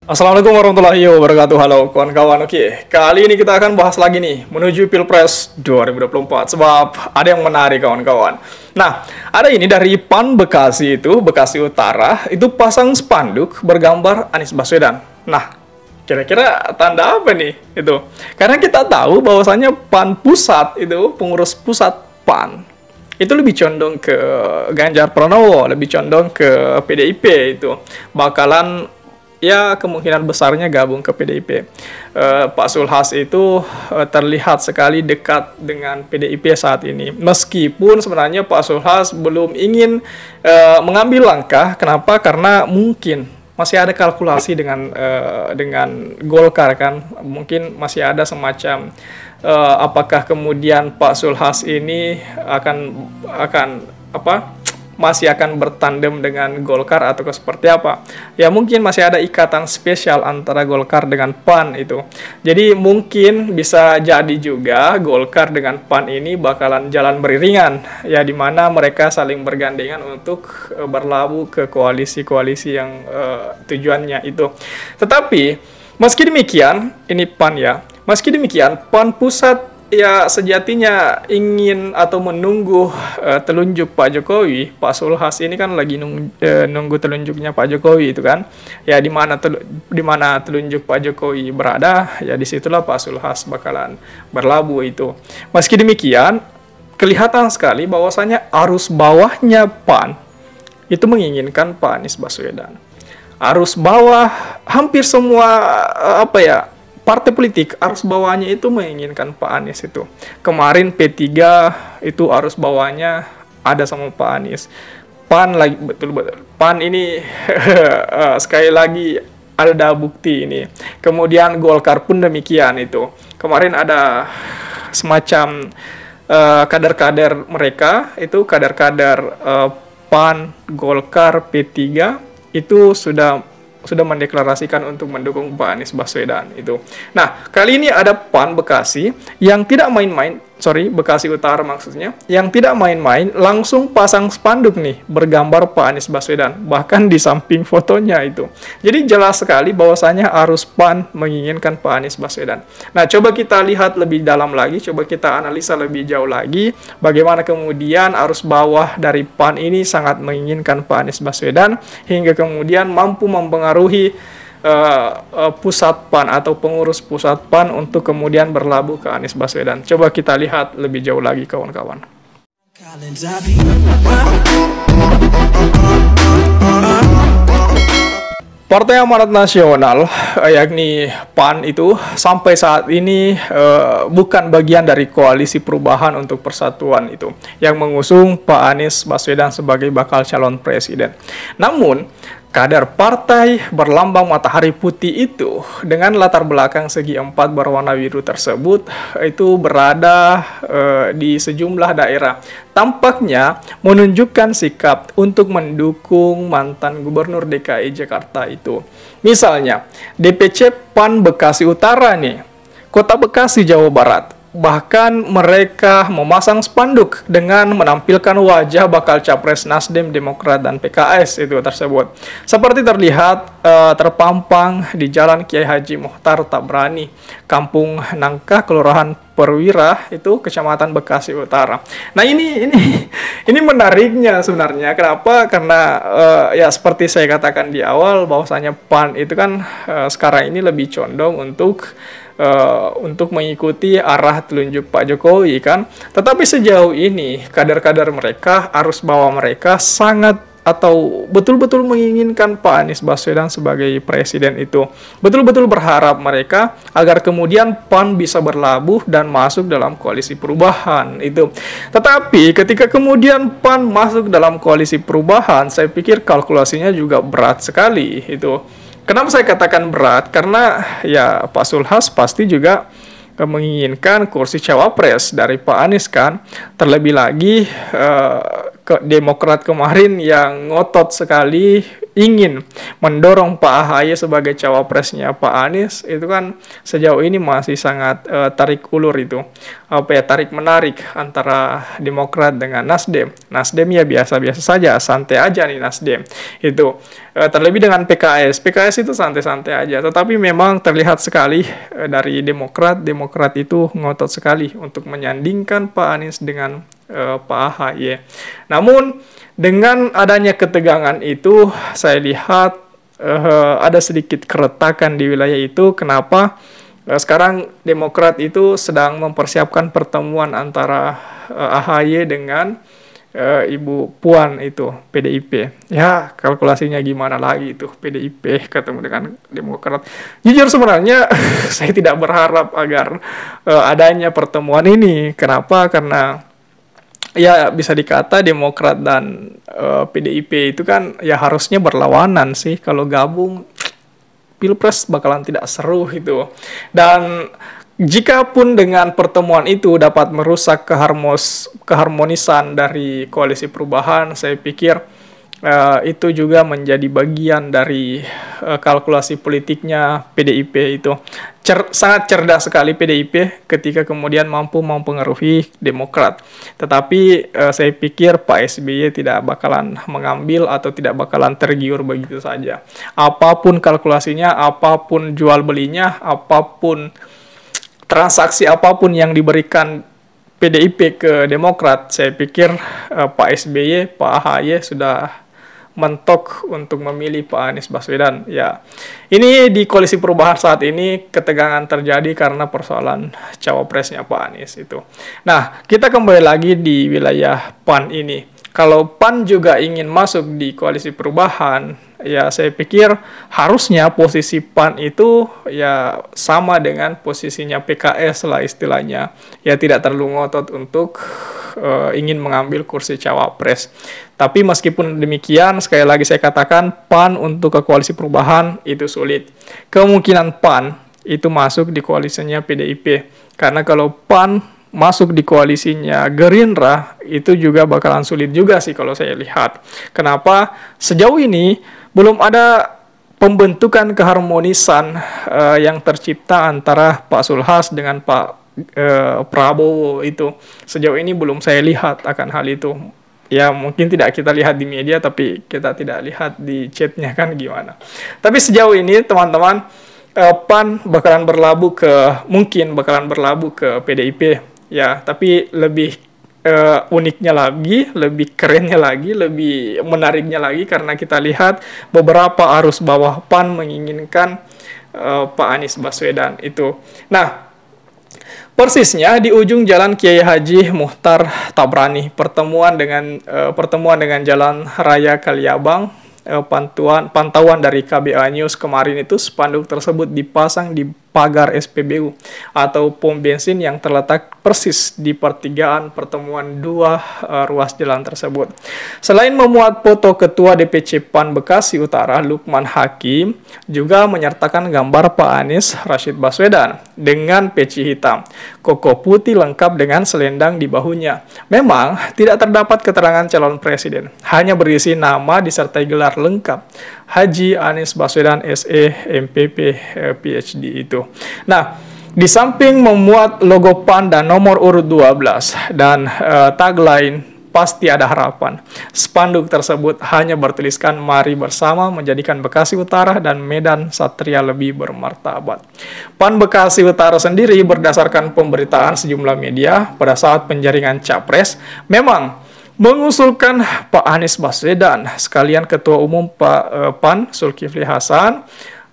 Assalamualaikum warahmatullahi wabarakatuh. Halo kawan-kawan. Oke, kali ini kita akan bahas lagi nih menuju Pilpres 2024 sebab ada yang menarik kawan-kawan. Nah, ada ini dari PAN Bekasi itu, Bekasi Utara, itu pasang spanduk bergambar Anies Baswedan. Nah, kira-kira tanda apa nih itu? Karena kita tahu bahwasannya PAN pusat itu, pengurus pusat PAN itu lebih condong ke Ganjar Pranowo, lebih condong ke PDIP itu. Bakalan ya kemungkinan besarnya gabung ke PDIP. Pak Zulhas itu terlihat sekali dekat dengan PDIP saat ini. Meskipun sebenarnya Pak Zulhas belum ingin mengambil langkah. Kenapa? Karena mungkin masih ada kalkulasi dengan Golkar kan. Mungkin masih ada semacam apakah kemudian Pak Zulhas ini masih akan bertandem dengan Golkar atau seperti apa. Ya mungkin masih ada ikatan spesial antara Golkar dengan PAN itu. Jadi mungkin bisa jadi juga Golkar dengan PAN ini bakalan jalan beriringan. Ya dimana mereka saling bergandengan untuk berlabuh ke koalisi-koalisi yang tujuannya itu. Tetapi meski demikian, ini PAN ya. Meski demikian, PAN pusat ya sejatinya ingin atau menunggu telunjuk Pak Jokowi. Pak Zulhas ini kan lagi nunggu telunjuknya Pak Jokowi itu kan. Ya di mana telunjuk Pak Jokowi berada, ya disitulah Pak Zulhas bakalan berlabuh itu. Meski demikian, kelihatan sekali bahwasanya arus bawahnya PAN itu menginginkan Pak Anies Baswedan. Arus bawah hampir semua partai politik arus bawahnya itu menginginkan Pak Anies itu. Kemarin P3 itu arus bawahnya ada sama Pak Anies. PAN lagi betul-betul. PAN ini sekali lagi ada bukti ini. Kemudian Golkar pun demikian itu. Kemarin ada semacam kader-kader mereka itu kader-kader PAN, Golkar, P3 itu sudah mendeklarasikan untuk mendukung Pak Anies Baswedan itu. Nah, kali ini ada PAN Bekasi yang tidak main-main, Bekasi Utara maksudnya, yang tidak main-main langsung pasang spanduk nih bergambar Pak Anies Baswedan, bahkan di samping fotonya itu. Jadi jelas sekali bahwasanya arus PAN menginginkan Pak Anies Baswedan. Nah, coba kita lihat lebih dalam lagi, coba kita analisa lebih jauh lagi bagaimana kemudian arus bawah dari PAN ini sangat menginginkan Pak Anies Baswedan hingga kemudian mampu mempengaruhi pusat PAN atau pengurus pusat PAN untuk kemudian berlabuh ke Anies Baswedan. Coba kita lihat lebih jauh lagi kawan-kawan. Partai Amanat Nasional, yakni PAN itu sampai saat ini bukan bagian dari koalisi perubahan untuk persatuan itu yang mengusung Pak Anies Baswedan sebagai bakal calon presiden. Namun kader partai berlambang matahari putih itu dengan latar belakang segi empat berwarna biru tersebut itu berada di sejumlah daerah. Tampaknya menunjukkan sikap untuk mendukung mantan gubernur DKI Jakarta itu. Misalnya, DPC PAN Bekasi Utara nih, Kota Bekasi, Jawa Barat. Bahkan mereka memasang spanduk dengan menampilkan wajah bakal capres Nasdem, Demokrat, dan PKS itu tersebut. Seperti terlihat terpampang di Jalan Kiai Haji Muchtar Tabrani, Kampung Nangka, Kelurahan Perwira, itu Kecamatan Bekasi Utara. Nah ini menariknya sebenarnya. Kenapa? Karena ya seperti saya katakan di awal bahwasanya PAN itu kan sekarang ini lebih condong untuk mengikuti arah telunjuk Pak Jokowi kan. Tetapi sejauh ini kader-kader mereka, arus bawah mereka sangat atau betul-betul menginginkan Pak Anies Baswedan sebagai presiden itu. Betul-betul berharap mereka agar kemudian PAN bisa berlabuh dan masuk dalam koalisi perubahan itu. Tetapi ketika kemudian PAN masuk dalam koalisi perubahan, saya pikir kalkulasinya juga berat sekali itu. Kenapa saya katakan berat? Karena ya Pak Zulhas pasti juga menginginkan kursi cawapres dari Pak Anies kan. Terlebih lagi Demokrat kemarin yang ngotot sekali ingin mendorong Pak AHY sebagai cawapresnya Pak Anies, itu kan sejauh ini masih sangat tarik ulur itu. Tarik menarik antara Demokrat dengan Nasdem. Nasdem ya biasa-biasa saja, santai aja nih Nasdem. Itu terlebih dengan PKS. PKS itu santai-santai aja, tetapi memang terlihat sekali dari Demokrat itu ngotot sekali untuk menyandingkan Pak Anies dengan Pak AHY. Namun dengan adanya ketegangan itu, saya lihat ada sedikit keretakan di wilayah itu. Kenapa? Sekarang Demokrat itu sedang mempersiapkan pertemuan antara AHY dengan Ibu Puan itu, PDIP. Ya, kalkulasinya gimana lagi itu, PDIP ketemu dengan Demokrat. Jujur sebenarnya saya tidak berharap agar adanya pertemuan ini. Kenapa? Karena ya bisa dikata Demokrat dan PDIP itu kan ya harusnya berlawanan sih. Kalau gabung Pilpres bakalan tidak seru gitu. Dan jikapun dengan pertemuan itu dapat merusak keharmonisan dari koalisi perubahan, saya pikir itu juga menjadi bagian dari kalkulasi politiknya PDIP itu. Sangat cerdas sekali PDIP ketika kemudian mampu mempengaruhi Demokrat. Tetapi saya pikir Pak SBY tidak bakalan mengambil atau tidak bakalan tergiur begitu saja. Apapun kalkulasinya, apapun jual belinya, apapun transaksi apapun yang diberikan PDIP ke Demokrat, saya pikir Pak SBY, Pak AHY sudah mentok untuk memilih Pak Anies Baswedan. Ya, ini di koalisi perubahan saat ini ketegangan terjadi karena persoalan cawapresnya Pak Anies itu. Nah, kita kembali lagi di wilayah PAN ini. Kalau PAN juga ingin masuk di koalisi perubahan, ya saya pikir harusnya posisi PAN itu ya sama dengan posisinya PKS lah istilahnya. Ya tidak terlalu ngotot untuk ingin mengambil kursi cawapres. Tapi meskipun demikian, sekali lagi saya katakan PAN untuk ke koalisi perubahan itu sulit. Kemungkinan PAN itu masuk di koalisinya PDIP. Karena kalau PAN masuk di koalisinya Gerindra, itu juga bakalan sulit juga sih kalau saya lihat. Kenapa? Sejauh ini belum ada pembentukan keharmonisan yang tercipta antara Pak Zulhas dengan Pak Prabowo itu. Sejauh ini belum saya lihat akan hal itu. Ya mungkin tidak kita lihat di media, tapi kita tidak lihat di chatnya kan gimana. Tapi sejauh ini teman-teman, PAN mungkin bakalan berlabuh ke PDIP. Ya, tapi lebih uniknya lagi, lebih kerennya lagi, lebih menariknya lagi karena kita lihat beberapa arus bawah PAN menginginkan Pak Anies Baswedan itu. Nah, persisnya di ujung Jalan Kiai Haji Muchtar Tabrani, pertemuan dengan Jalan Raya Kaliabang, pantauan dari KBA News kemarin itu spanduk tersebut dipasang di pagar SPBU atau pom bensin yang terletak persis di pertigaan pertemuan dua ruas jalan tersebut. Selain memuat foto Ketua DPC PAN Bekasi Utara Lukman Hakim, juga menyertakan gambar Pak Anies Rashid Baswedan dengan peci hitam, koko putih lengkap dengan selendang di bahunya. Memang tidak terdapat keterangan calon presiden, hanya berisi nama disertai gelar lengkap Haji Anies Baswedan SE MPP PhD itu. Nah, di samping memuat logo PAN dan nomor urut 12 dan tagline pasti ada harapan, spanduk tersebut hanya bertuliskan mari bersama menjadikan Bekasi Utara dan Medan Satria lebih bermartabat. PAN Bekasi Utara sendiri berdasarkan pemberitaan sejumlah media pada saat penjaringan capres memang mengusulkan Pak Anies Baswedan sekalian Ketua Umum PAN Zulkifli Hasan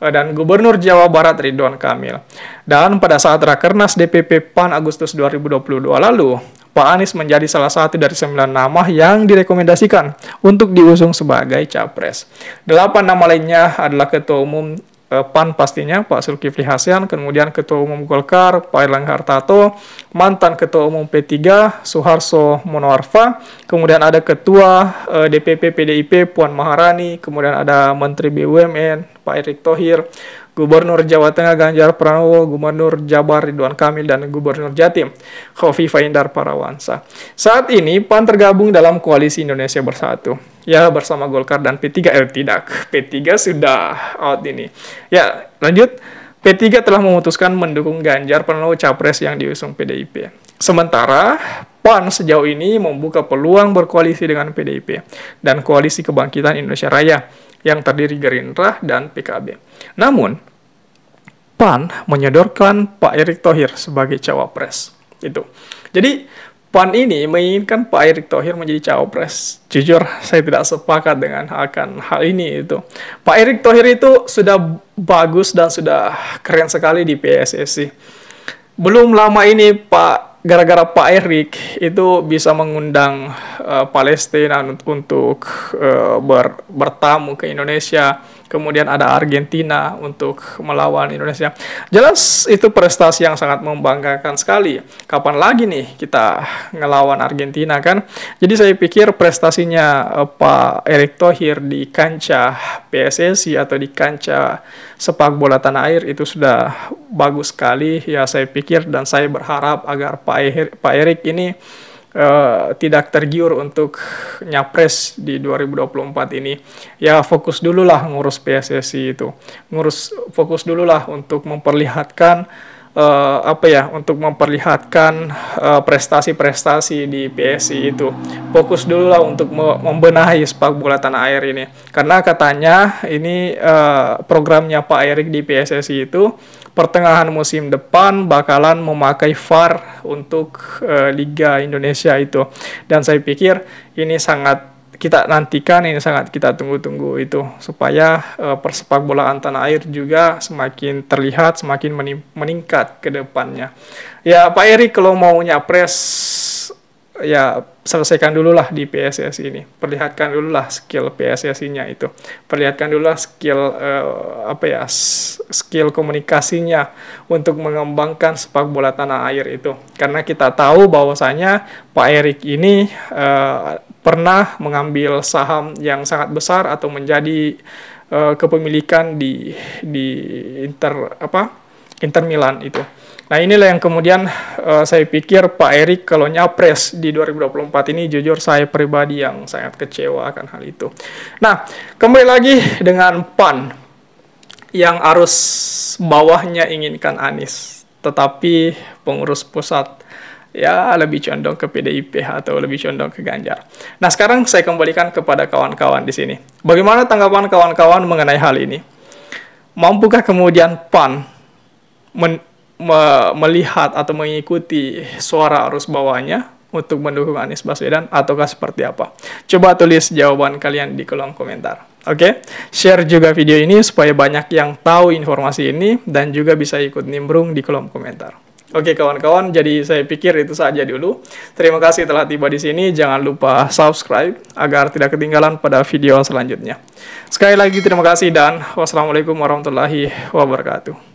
dan Gubernur Jawa Barat Ridwan Kamil. Dan pada saat Rakernas DPP PAN Agustus 2022 lalu, Pak Anies menjadi salah satu dari 9 nama yang direkomendasikan untuk diusung sebagai capres. 8 nama lainnya adalah Ketua Umum PAN pastinya Pak Zulkifli Hasan, kemudian Ketua Umum Golkar Pak Erlangga Hartarto, mantan Ketua Umum P3 Soeharto Monoarfa, kemudian ada Ketua DPP PDIP Puan Maharani, kemudian ada Menteri BUMN Pak Erick Thohir, Gubernur Jawa Tengah Ganjar Pranowo, Gubernur Jabar Ridwan Kamil, dan Gubernur Jatim Khofifah Indar Parawansa. Saat ini PAN tergabung dalam Koalisi Indonesia Bersatu. ya bersama Golkar dan P3. Tidak, P3 sudah out ini. Ya, lanjut. P3 telah memutuskan mendukung Ganjar Pranowo capres yang diusung PDIP. Sementara PAN sejauh ini membuka peluang berkoalisi dengan PDIP dan Koalisi Kebangkitan Indonesia Raya yang terdiri Gerindra dan PKB. Namun, PAN menyodorkan Pak Erick Thohir sebagai cawapres. Itu. Jadi, PAN ini menginginkan Pak Erick Thohir menjadi cawapres. Jujur, saya tidak sepakat dengan akan hal ini itu. Pak Erick Thohir itu sudah bagus dan sudah keren sekali di PSSI. Belum lama ini gara-gara Pak Erick itu bisa mengundang Palestina untuk bertamu ke Indonesia. Kemudian ada Argentina untuk melawan Indonesia. Jelas itu prestasi yang sangat membanggakan sekali. Kapan lagi nih kita ngelawan Argentina kan? Jadi saya pikir prestasinya Pak Erick Thohir di kancah PSSI atau di kancah sepak bola tanah air itu sudah bagus sekali. Ya saya pikir dan saya berharap agar Pak Erick ini tidak tergiur untuk nyapres di 2024 ini. Ya fokus dulu lah ngurus PSSI itu. Fokus dulu lah untuk memperlihatkan prestasi-prestasi di PSI itu. Fokus dulu lah untuk membenahi sepak bola tanah air ini. Karena katanya ini programnya Pak Erick di PSSI itu pertengahan musim depan bakalan memakai VAR untuk Liga Indonesia itu. Dan saya pikir ini sangat kita nantikan, ini sangat kita tunggu-tunggu itu. Supaya persepak bolaan tanah air juga semakin terlihat, semakin meningkat ke depannya. Ya Pak Erick kalau mau nyapres, ya selesaikan dulu lah di PSSI ini. Perlihatkan dulu lah skill PSSI-nya itu. Perlihatkan dulu lah skill komunikasinya untuk mengembangkan sepak bola tanah air itu. Karena kita tahu bahwasanya Pak Erick ini pernah mengambil saham yang sangat besar atau menjadi kepemilikan di Inter Milan itu. Nah inilah yang kemudian saya pikir Pak Erick kalau nyapres di 2024 ini jujur saya pribadi yang sangat kecewa akan hal itu. Nah kembali lagi dengan PAN yang arus bawahnya inginkan Anies, tetapi pengurus pusat ya lebih condong ke PDIP atau lebih condong ke Ganjar. Nah sekarang saya kembalikan kepada kawan-kawan di sini. Bagaimana tanggapan kawan-kawan mengenai hal ini? Mampukah kemudian PAN melihat atau mengikuti suara arus bawahnya untuk mendukung Anies Baswedan ataukah seperti apa? Coba tulis jawaban kalian di kolom komentar. Oke? Share juga video ini supaya banyak yang tahu informasi ini dan juga bisa ikut nimbrung di kolom komentar. Oke kawan-kawan, jadi saya pikir itu saja dulu. Terima kasih telah tiba di sini. Jangan lupa subscribe agar tidak ketinggalan pada video selanjutnya. Sekali lagi terima kasih dan wassalamualaikum warahmatullahi wabarakatuh.